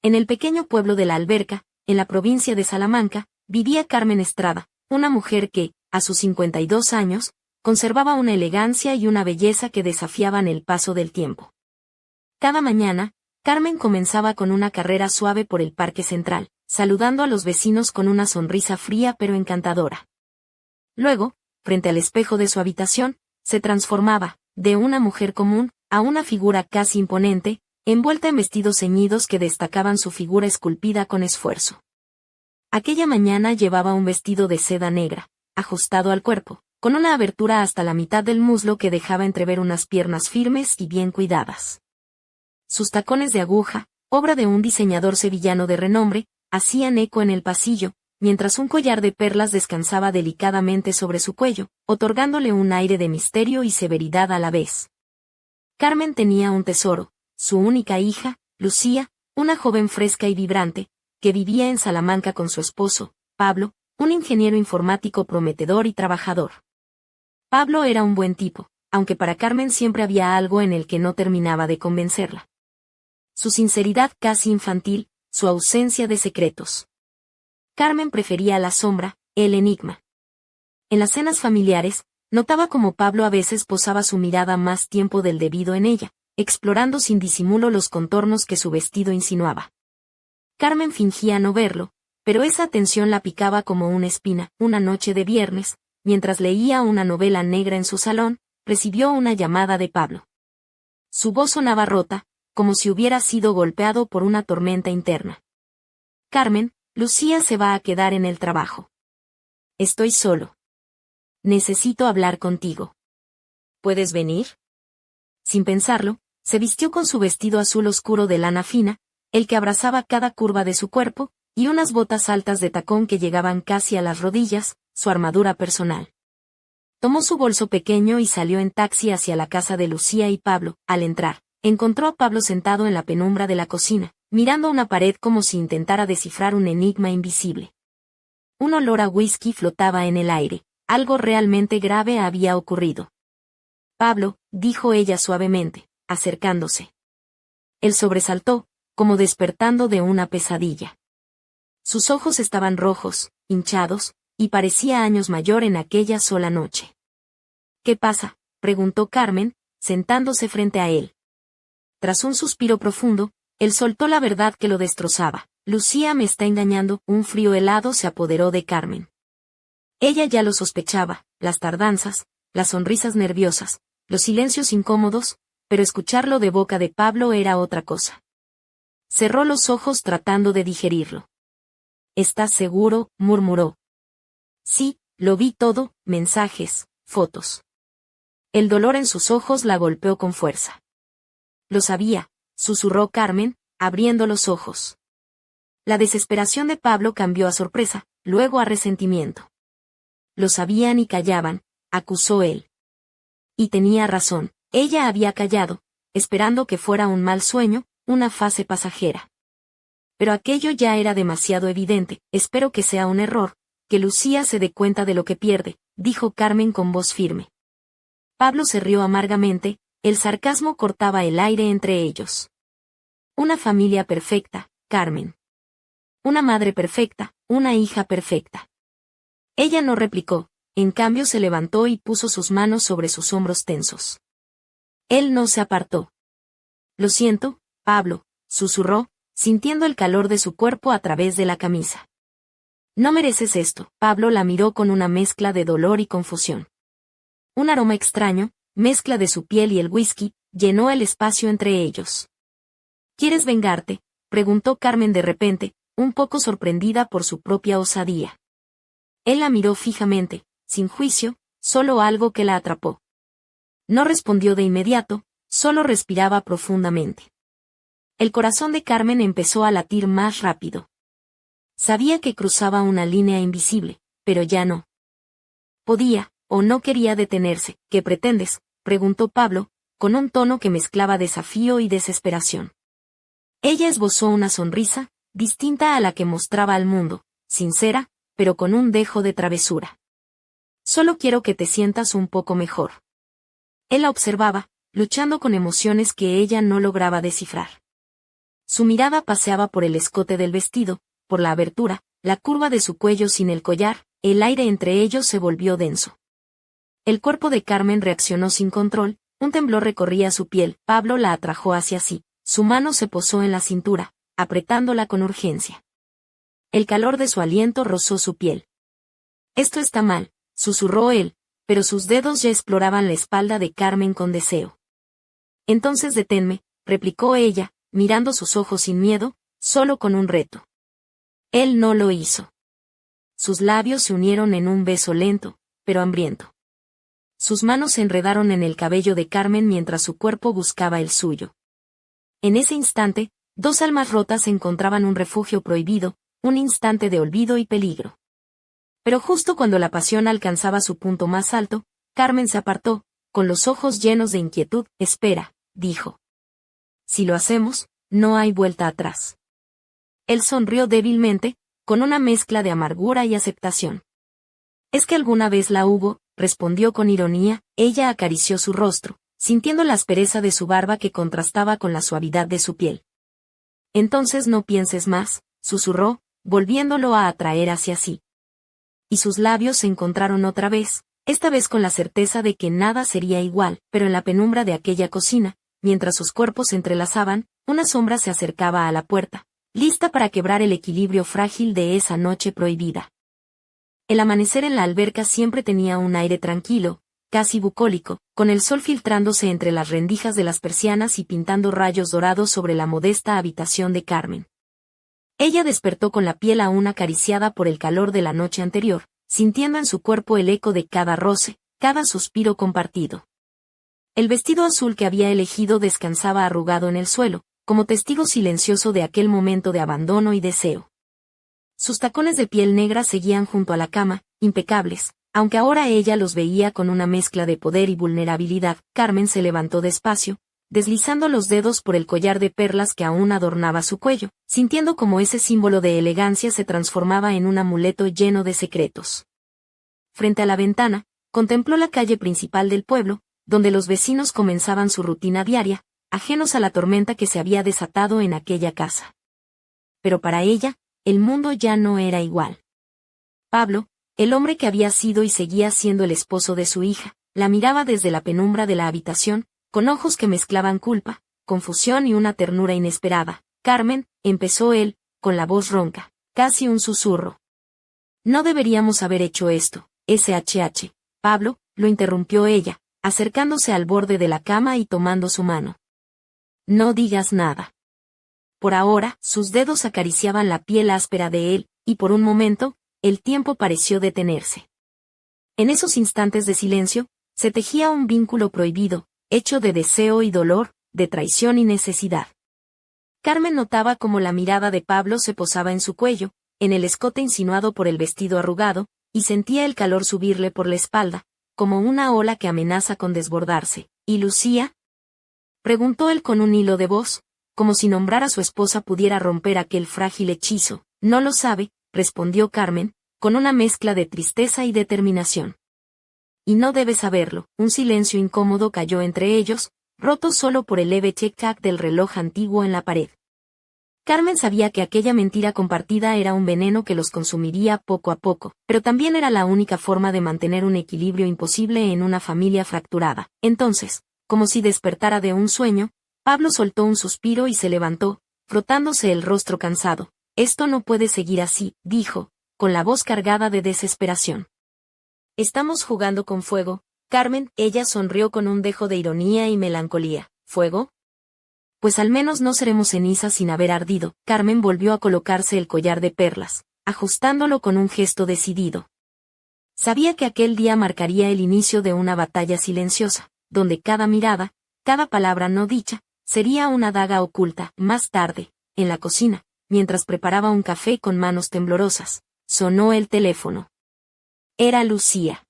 En el pequeño pueblo de La Alberca, en la provincia de Salamanca, vivía Carmen Estrada, una mujer que, a sus 52 años, conservaba una elegancia y una belleza que desafiaban el paso del tiempo. Cada mañana, Carmen comenzaba con una carrera suave por el parque central, saludando a los vecinos con una sonrisa fría pero encantadora. Luego, frente al espejo de su habitación, se transformaba, de una mujer común, a una figura casi imponente, envuelta en vestidos ceñidos que destacaban su figura esculpida con esfuerzo. Aquella mañana llevaba un vestido de seda negra, ajustado al cuerpo, con una abertura hasta la mitad del muslo que dejaba entrever unas piernas firmes y bien cuidadas. Sus tacones de aguja, obra de un diseñador sevillano de renombre, hacían eco en el pasillo, mientras un collar de perlas descansaba delicadamente sobre su cuello, otorgándole un aire de misterio y severidad a la vez. Carmen tenía un tesoro, su única hija, Lucía, una joven fresca y vibrante, que vivía en Salamanca con su esposo, Pablo, un ingeniero informático prometedor y trabajador. Pablo era un buen tipo, aunque para Carmen siempre había algo en el que no terminaba de convencerla. Su sinceridad casi infantil, su ausencia de secretos. Carmen prefería la sombra, el enigma. En las cenas familiares, notaba como Pablo a veces posaba su mirada más tiempo del debido en ella, explorando sin disimulo los contornos que su vestido insinuaba. Carmen fingía no verlo, pero esa atención la picaba como una espina. Una noche de viernes, mientras leía una novela negra en su salón, recibió una llamada de Pablo. Su voz sonaba rota, como si hubiera sido golpeado por una tormenta interna. Carmen, Lucía se va a quedar en el trabajo. Estoy solo. Necesito hablar contigo. ¿Puedes venir? Sin pensarlo, se vistió con su vestido azul oscuro de lana fina, el que abrazaba cada curva de su cuerpo, y unas botas altas de tacón que llegaban casi a las rodillas, su armadura personal. Tomó su bolso pequeño y salió en taxi hacia la casa de Lucía y Pablo. Al entrar, encontró a Pablo sentado en la penumbra de la cocina, mirando a una pared como si intentara descifrar un enigma invisible. Un olor a whisky flotaba en el aire, algo realmente grave había ocurrido. Pablo, dijo ella suavemente, acercándose. Él sobresaltó, como despertando de una pesadilla. Sus ojos estaban rojos, hinchados, y parecía años mayor en aquella sola noche. ¿Qué pasa?, preguntó Carmen, sentándose frente a él. Tras un suspiro profundo, él soltó la verdad que lo destrozaba. Lucía me está engañando. Un frío helado se apoderó de Carmen. Ella ya lo sospechaba, las tardanzas, las sonrisas nerviosas, los silencios incómodos, pero escucharlo de boca de Pablo era otra cosa. Cerró los ojos tratando de digerirlo. ¿Estás seguro?, murmuró. Sí, lo vi todo, mensajes, fotos. El dolor en sus ojos la golpeó con fuerza. Lo sabía, susurró Carmen, abriendo los ojos. La desesperación de Pablo cambió a sorpresa, luego a resentimiento. Lo sabían y callaban, acusó él. Y tenía razón, ella había callado, esperando que fuera un mal sueño, una fase pasajera. Pero aquello ya era demasiado evidente. Espero que sea un error, que Lucía se dé cuenta de lo que pierde, dijo Carmen con voz firme. Pablo se rió amargamente, el sarcasmo cortaba el aire entre ellos. Una familia perfecta, Carmen. Una madre perfecta, una hija perfecta. Ella no replicó, en cambio se levantó y puso sus manos sobre sus hombros tensos. Él no se apartó. Lo siento, Pablo, susurró, sintiendo el calor de su cuerpo a través de la camisa. No mereces esto. Pablo la miró con una mezcla de dolor y confusión. Un aroma extraño, mezcla de su piel y el whisky, llenó el espacio entre ellos. ¿Quieres vengarte?, preguntó Carmen de repente, un poco sorprendida por su propia osadía. Él la miró fijamente, sin juicio, solo algo que la atrapó. No respondió de inmediato, solo respiraba profundamente. El corazón de Carmen empezó a latir más rápido. Sabía que cruzaba una línea invisible, pero ya no podía, o no quería detenerse. ¿Qué pretendes?, preguntó Pablo, con un tono que mezclaba desafío y desesperación. Ella esbozó una sonrisa, distinta a la que mostraba al mundo, sincera, pero con un dejo de travesura. Solo quiero que te sientas un poco mejor. Él la observaba, luchando con emociones que ella no lograba descifrar. Su mirada paseaba por el escote del vestido, por la abertura, la curva de su cuello sin el collar, el aire entre ellos se volvió denso. El cuerpo de Carmen reaccionó sin control, un temblor recorría su piel, Pablo la atrajo hacia sí, su mano se posó en la cintura, apretándola con urgencia. El calor de su aliento rozó su piel. Esto está mal, susurró él, pero sus dedos ya exploraban la espalda de Carmen con deseo. Entonces deténme, replicó ella, mirando sus ojos sin miedo, solo con un reto. Él no lo hizo. Sus labios se unieron en un beso lento, pero hambriento. Sus manos se enredaron en el cabello de Carmen mientras su cuerpo buscaba el suyo. En ese instante, dos almas rotas encontraban un refugio prohibido, un instante de olvido y peligro. Pero justo cuando la pasión alcanzaba su punto más alto, Carmen se apartó, con los ojos llenos de inquietud. Espera, dijo. Si lo hacemos, no hay vuelta atrás. Él sonrió débilmente, con una mezcla de amargura y aceptación. Es que alguna vez la hubo, respondió con ironía. Ella acarició su rostro, sintiendo la aspereza de su barba que contrastaba con la suavidad de su piel. Entonces no pienses más, susurró, volviéndolo a atraer hacia sí. Y sus labios se encontraron otra vez, esta vez con la certeza de que nada sería igual, pero en la penumbra de aquella cocina, mientras sus cuerpos se entrelazaban, una sombra se acercaba a la puerta, lista para quebrar el equilibrio frágil de esa noche prohibida. El amanecer en la alberca siempre tenía un aire tranquilo, casi bucólico, con el sol filtrándose entre las rendijas de las persianas y pintando rayos dorados sobre la modesta habitación de Carmen. Ella despertó con la piel aún acariciada por el calor de la noche anterior, sintiendo en su cuerpo el eco de cada roce, cada suspiro compartido. El vestido azul que había elegido descansaba arrugado en el suelo, como testigo silencioso de aquel momento de abandono y deseo. Sus tacones de piel negra seguían junto a la cama, impecables, aunque ahora ella los veía con una mezcla de poder y vulnerabilidad. Carmen se levantó despacio, deslizando los dedos por el collar de perlas que aún adornaba su cuello, sintiendo como ese símbolo de elegancia se transformaba en un amuleto lleno de secretos. Frente a la ventana, contempló la calle principal del pueblo, donde los vecinos comenzaban su rutina diaria, ajenos a la tormenta que se había desatado en aquella casa. Pero para ella, el mundo ya no era igual. Pablo, el hombre que había sido y seguía siendo el esposo de su hija, la miraba desde la penumbra de la habitación, con ojos que mezclaban culpa, confusión y una ternura inesperada. Carmen, empezó él, con la voz ronca, casi un susurro. No deberíamos haber hecho esto, SHH. Pablo, lo interrumpió ella, acercándose al borde de la cama y tomando su mano. No digas nada. Por ahora, sus dedos acariciaban la piel áspera de él, y por un momento, el tiempo pareció detenerse. En esos instantes de silencio, se tejía un vínculo prohibido, hecho de deseo y dolor, de traición y necesidad. Carmen notaba cómo la mirada de Pablo se posaba en su cuello, en el escote insinuado por el vestido arrugado, y sentía el calor subirle por la espalda, como una ola que amenaza con desbordarse. ¿Y Lucía? Preguntó él con un hilo de voz, como si nombrar a su esposa pudiera romper aquel frágil hechizo. No lo sabe, respondió Carmen, con una mezcla de tristeza y determinación. Y no debe saberlo. Un silencio incómodo cayó entre ellos, roto solo por el leve tic-tac del reloj antiguo en la pared. Carmen sabía que aquella mentira compartida era un veneno que los consumiría poco a poco, pero también era la única forma de mantener un equilibrio imposible en una familia fracturada. Entonces, como si despertara de un sueño, Pablo soltó un suspiro y se levantó, frotándose el rostro cansado. Esto no puede seguir así, dijo, con la voz cargada de desesperación. Estamos jugando con fuego, Carmen. Ella sonrió con un dejo de ironía y melancolía. ¿Fuego? Pues al menos no seremos cenizas sin haber ardido. Carmen volvió a colocarse el collar de perlas, ajustándolo con un gesto decidido. Sabía que aquel día marcaría el inicio de una batalla silenciosa, donde cada mirada, cada palabra no dicha, sería una daga oculta. Más tarde, en la cocina, mientras preparaba un café con manos temblorosas, sonó el teléfono. Era Lucía.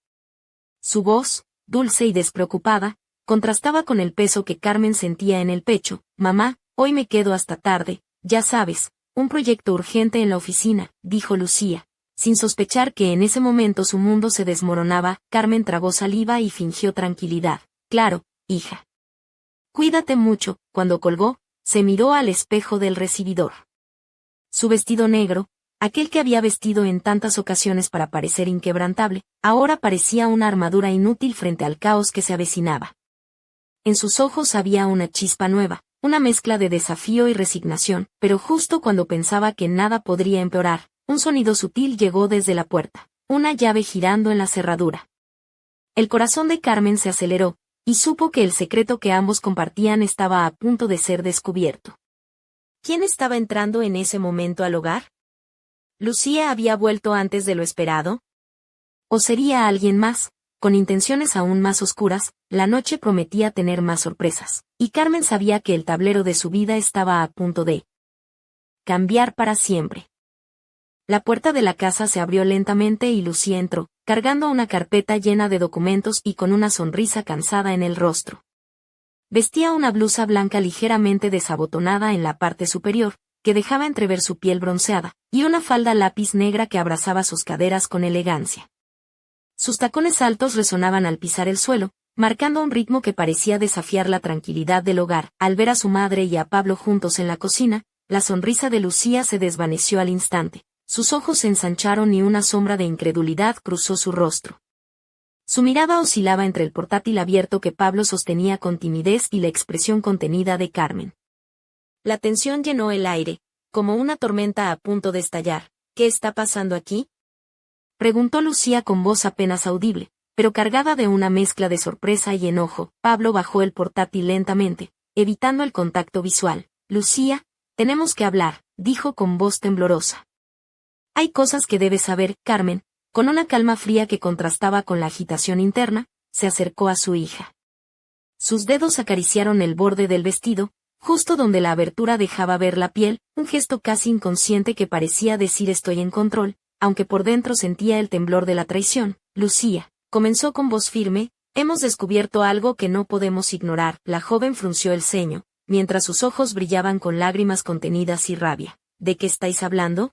Su voz, dulce y despreocupada, contrastaba con el peso que Carmen sentía en el pecho. Mamá, hoy me quedo hasta tarde, ya sabes, un proyecto urgente en la oficina, dijo Lucía, sin sospechar que en ese momento su mundo se desmoronaba. Carmen tragó saliva y fingió tranquilidad. Claro, hija. Cuídate mucho. Cuando colgó, se miró al espejo del recibidor. Su vestido negro, aquel que había vestido en tantas ocasiones para parecer inquebrantable, ahora parecía una armadura inútil frente al caos que se avecinaba. En sus ojos había una chispa nueva, una mezcla de desafío y resignación, pero justo cuando pensaba que nada podría empeorar, un sonido sutil llegó desde la puerta, una llave girando en la cerradura. El corazón de Carmen se aceleró, y supo que el secreto que ambos compartían estaba a punto de ser descubierto. ¿Quién estaba entrando en ese momento al hogar? ¿Lucía había vuelto antes de lo esperado? ¿O sería alguien más? Con intenciones aún más oscuras, la noche prometía tener más sorpresas, y Carmen sabía que el tablero de su vida estaba a punto de cambiar para siempre. La puerta de la casa se abrió lentamente y Lucía entró, cargando una carpeta llena de documentos y con una sonrisa cansada en el rostro. Vestía una blusa blanca ligeramente desabotonada en la parte superior, que dejaba entrever su piel bronceada, y una falda lápiz negra que abrazaba sus caderas con elegancia. Sus tacones altos resonaban al pisar el suelo, marcando un ritmo que parecía desafiar la tranquilidad del hogar. Al ver a su madre y a Pablo juntos en la cocina, la sonrisa de Lucía se desvaneció al instante. Sus ojos se ensancharon y una sombra de incredulidad cruzó su rostro. Su mirada oscilaba entre el portátil abierto que Pablo sostenía con timidez y la expresión contenida de Carmen. La tensión llenó el aire, como una tormenta a punto de estallar. ¿Qué está pasando aquí?, preguntó Lucía con voz apenas audible, pero cargada de una mezcla de sorpresa y enojo. Pablo bajó el portátil lentamente, evitando el contacto visual. Lucía, tenemos que hablar, dijo con voz temblorosa. Hay cosas que debes saber. Carmen, con una calma fría que contrastaba con la agitación interna, se acercó a su hija. Sus dedos acariciaron el borde del vestido, justo donde la abertura dejaba ver la piel, un gesto casi inconsciente que parecía decir estoy en control, aunque por dentro sentía el temblor de la traición. Lucía, comenzó con voz firme, hemos descubierto algo que no podemos ignorar. La joven frunció el ceño, mientras sus ojos brillaban con lágrimas contenidas y rabia. ¿De qué estáis hablando?,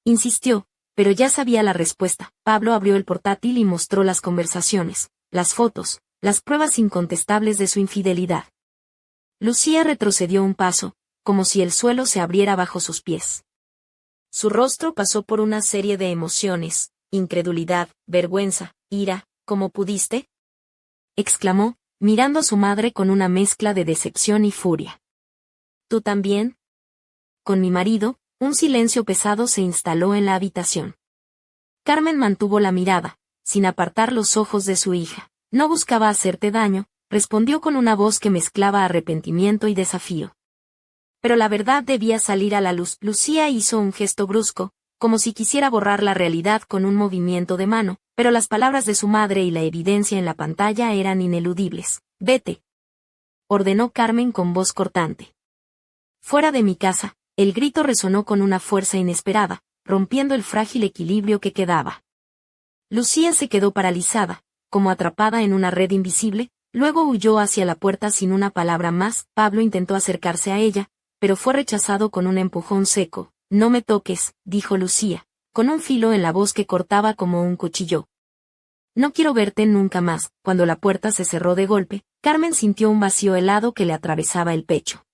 insistió, pero ya sabía la respuesta. Pablo abrió el portátil y mostró las conversaciones, las fotos, las pruebas incontestables de su infidelidad. Lucía retrocedió un paso, como si el suelo se abriera bajo sus pies. Su rostro pasó por una serie de emociones, incredulidad, vergüenza, ira. ¿Cómo pudiste?, exclamó, mirando a su madre con una mezcla de decepción y furia. ¿Tú también? Con mi marido. Un silencio pesado se instaló en la habitación. Carmen mantuvo la mirada, sin apartar los ojos de su hija. No buscaba hacerte daño, respondió con una voz que mezclaba arrepentimiento y desafío. Pero la verdad debía salir a la luz. Lucía hizo un gesto brusco, como si quisiera borrar la realidad con un movimiento de mano, pero las palabras de su madre y la evidencia en la pantalla eran ineludibles. Vete, ordenó Carmen con voz cortante. Fuera de mi casa. El grito resonó con una fuerza inesperada, rompiendo el frágil equilibrio que quedaba. Lucía se quedó paralizada, como atrapada en una red invisible, luego huyó hacia la puerta sin una palabra más. Pablo intentó acercarse a ella, pero fue rechazado con un empujón seco. No me toques, dijo Lucía, con un filo en la voz que cortaba como un cuchillo. No quiero verte nunca más. Cuando la puerta se cerró de golpe, Carmen sintió un vacío helado que le atravesaba el pecho.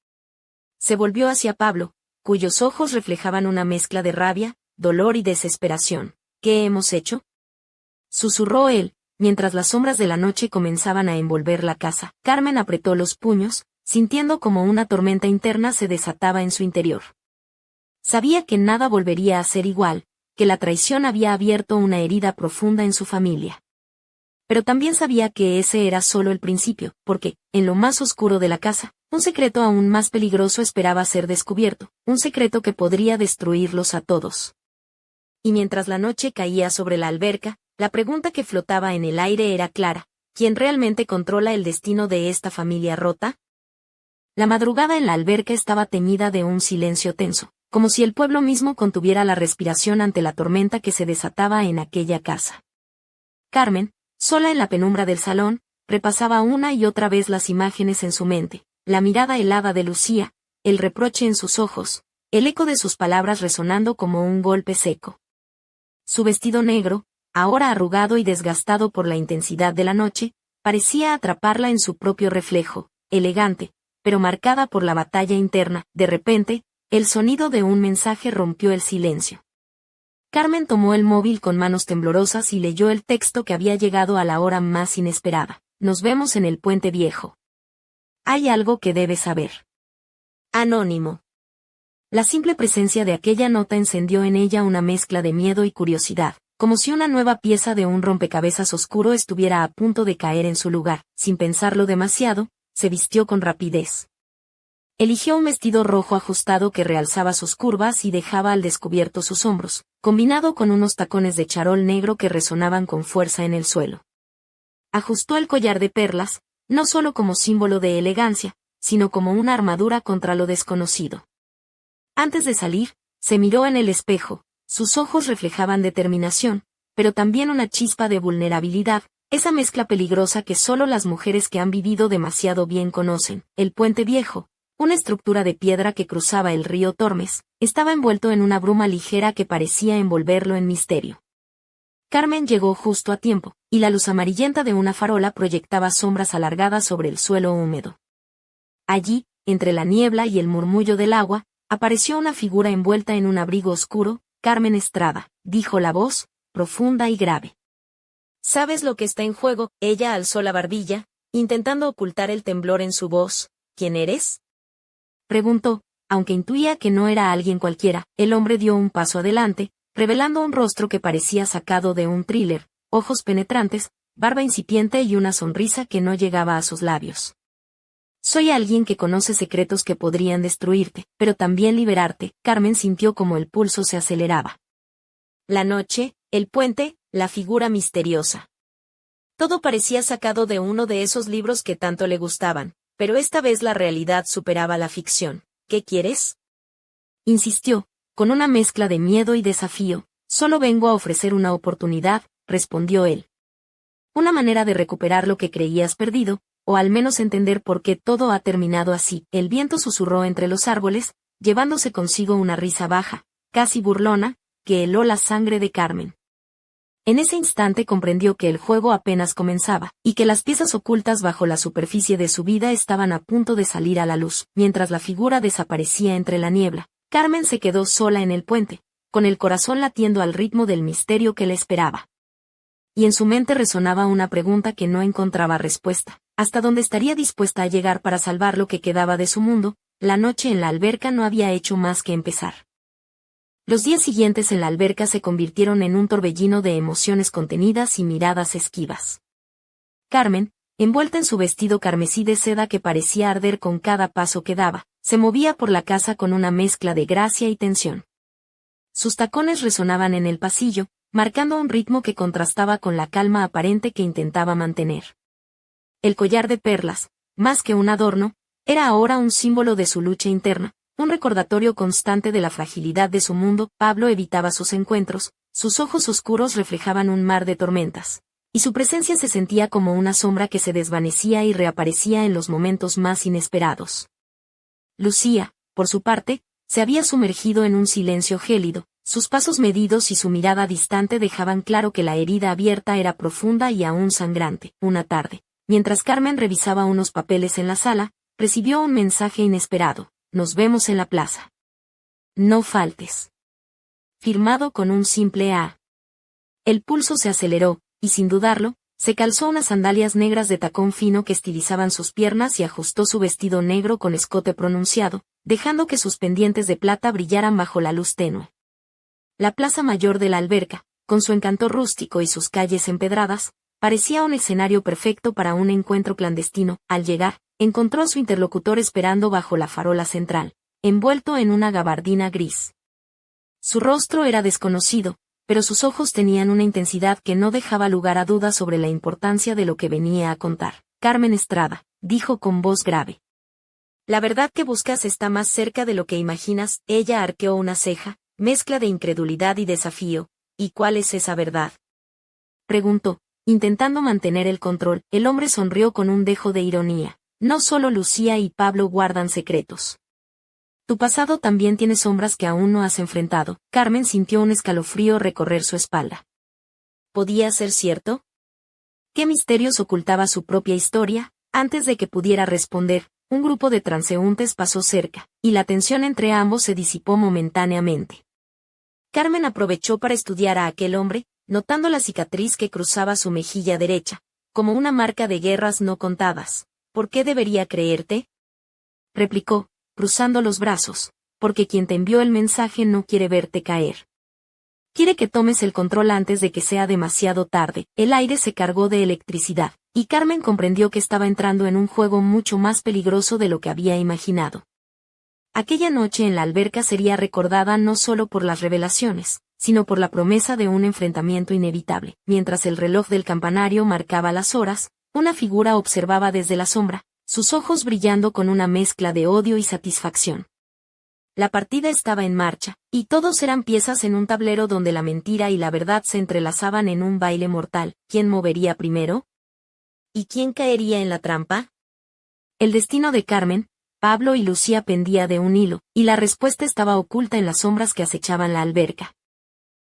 Se volvió hacia Pablo, cuyos ojos reflejaban una mezcla de rabia, dolor y desesperación. ¿Qué hemos hecho?, susurró él, mientras las sombras de la noche comenzaban a envolver la casa. Carmen apretó los puños, sintiendo como una tormenta interna se desataba en su interior. Sabía que nada volvería a ser igual, que la traición había abierto una herida profunda en su familia. Pero también sabía que ese era solo el principio, porque, en lo más oscuro de la casa, un secreto aún más peligroso esperaba ser descubierto, un secreto que podría destruirlos a todos. Y mientras la noche caía sobre la alberca, la pregunta que flotaba en el aire era clara: ¿quién realmente controla el destino de esta familia rota? La madrugada en la alberca estaba teñida de un silencio tenso, como si el pueblo mismo contuviera la respiración ante la tormenta que se desataba en aquella casa. Carmen, sola en la penumbra del salón, repasaba una y otra vez las imágenes en su mente. La mirada helada de Lucía, el reproche en sus ojos, el eco de sus palabras resonando como un golpe seco. Su vestido negro, ahora arrugado y desgastado por la intensidad de la noche, parecía atraparla en su propio reflejo, elegante, pero marcada por la batalla interna. De repente, el sonido de un mensaje rompió el silencio. Carmen tomó el móvil con manos temblorosas y leyó el texto que había llegado a la hora más inesperada. Nos vemos en el Puente Viejo. Hay algo que debes saber. Anónimo. La simple presencia de aquella nota encendió en ella una mezcla de miedo y curiosidad, como si una nueva pieza de un rompecabezas oscuro estuviera a punto de caer en su lugar. Sin pensarlo demasiado, se vistió con rapidez. Eligió un vestido rojo ajustado que realzaba sus curvas y dejaba al descubierto sus hombros, combinado con unos tacones de charol negro que resonaban con fuerza en el suelo. Ajustó el collar de perlas, no solo como símbolo de elegancia, sino como una armadura contra lo desconocido. Antes de salir, se miró en el espejo. Sus ojos reflejaban determinación, pero también una chispa de vulnerabilidad, esa mezcla peligrosa que solo las mujeres que han vivido demasiado bien conocen. El Puente Viejo, una estructura de piedra que cruzaba el río Tormes, estaba envuelto en una bruma ligera que parecía envolverlo en misterio. Carmen llegó justo a tiempo, y la luz amarillenta de una farola proyectaba sombras alargadas sobre el suelo húmedo. Allí, entre la niebla y el murmullo del agua, apareció una figura envuelta en un abrigo oscuro. Carmen Estrada, dijo la voz, profunda y grave. ¿Sabes lo que está en juego? Ella alzó la barbilla, intentando ocultar el temblor en su voz. ¿Quién eres?, preguntó, aunque intuía que no era alguien cualquiera. El hombre dio un paso adelante, revelando un rostro que parecía sacado de un thriller, ojos penetrantes, barba incipiente y una sonrisa que no llegaba a sus labios. Soy alguien que conoce secretos que podrían destruirte, pero también liberarte. Carmen sintió como el pulso se aceleraba. La noche, el puente, la figura misteriosa. Todo parecía sacado de uno de esos libros que tanto le gustaban, pero esta vez la realidad superaba la ficción. ¿Qué quieres?, insistió, con una mezcla de miedo y desafío. Solo vengo a ofrecer una oportunidad, respondió él. Una manera de recuperar lo que creías perdido, o al menos entender por qué todo ha terminado así. El viento susurró entre los árboles, llevándose consigo una risa baja, casi burlona, que heló la sangre de Carmen. En ese instante comprendió que el juego apenas comenzaba, y que las piezas ocultas bajo la superficie de su vida estaban a punto de salir a la luz. Mientras la figura desaparecía entre la niebla, Carmen se quedó sola en el puente, con el corazón latiendo al ritmo del misterio que le esperaba. Y en su mente resonaba una pregunta que no encontraba respuesta. ¿Hasta dónde estaría dispuesta a llegar para salvar lo que quedaba de su mundo? La noche en la alberca no había hecho más que empezar. Los días siguientes en la alberca se convirtieron en un torbellino de emociones contenidas y miradas esquivas. Carmen, envuelta en su vestido carmesí de seda que parecía arder con cada paso que daba, se movía por la casa con una mezcla de gracia y tensión. Sus tacones resonaban en el pasillo, marcando un ritmo que contrastaba con la calma aparente que intentaba mantener. El collar de perlas, más que un adorno, era ahora un símbolo de su lucha interna, un recordatorio constante de la fragilidad de su mundo. Pablo evitaba sus encuentros, sus ojos oscuros reflejaban un mar de tormentas, y su presencia se sentía como una sombra que se desvanecía y reaparecía en los momentos más inesperados. Lucía, por su parte, se había sumergido en un silencio gélido, sus pasos medidos y su mirada distante dejaban claro que la herida abierta era profunda y aún sangrante. Una tarde, mientras Carmen revisaba unos papeles en la sala, recibió un mensaje inesperado. Nos vemos en la plaza. No faltes. Firmado con un simple A. El pulso se aceleró, y sin dudarlo, se calzó unas sandalias negras de tacón fino que estilizaban sus piernas y ajustó su vestido negro con escote pronunciado, dejando que sus pendientes de plata brillaran bajo la luz tenue. La plaza mayor de la alberca, con su encanto rústico y sus calles empedradas, parecía un escenario perfecto para un encuentro clandestino. Al llegar, encontró a su interlocutor esperando bajo la farola central, envuelto en una gabardina gris. Su rostro era desconocido, pero sus ojos tenían una intensidad que no dejaba lugar a dudas sobre la importancia de lo que venía a contar. Carmen Estrada, dijo con voz grave. La verdad que buscas está más cerca de lo que imaginas. Ella arqueó una ceja, mezcla de incredulidad y desafío. ¿Y cuál es esa verdad?, preguntó, intentando mantener el control. El hombre sonrió con un dejo de ironía. No solo Lucía y Pablo guardan secretos. Tu pasado también tiene sombras que aún no has enfrentado. Carmen sintió un escalofrío recorrer su espalda. ¿Podía ser cierto? ¿Qué misterios ocultaba su propia historia? Antes de que pudiera responder, un grupo de transeúntes pasó cerca, y la tensión entre ambos se disipó momentáneamente. Carmen aprovechó para estudiar a aquel hombre, notando la cicatriz que cruzaba su mejilla derecha, como una marca de guerras no contadas. ¿Por qué debería creerte?, replicó, cruzando los brazos. Porque quien te envió el mensaje no quiere verte caer. Quiere que tomes el control antes de que sea demasiado tarde. El aire se cargó de electricidad, y Carmen comprendió que estaba entrando en un juego mucho más peligroso de lo que había imaginado. Aquella noche en la alberca sería recordada no solo por las revelaciones, sino por la promesa de un enfrentamiento inevitable. Mientras el reloj del campanario marcaba las horas, una figura observaba desde la sombra, sus ojos brillando con una mezcla de odio y satisfacción. La partida estaba en marcha, y todos eran piezas en un tablero donde la mentira y la verdad se entrelazaban en un baile mortal. ¿Quién movería primero? ¿Y quién caería en la trampa? El destino de Carmen, Pablo y Lucía pendía de un hilo, y la respuesta estaba oculta en las sombras que acechaban la alberca.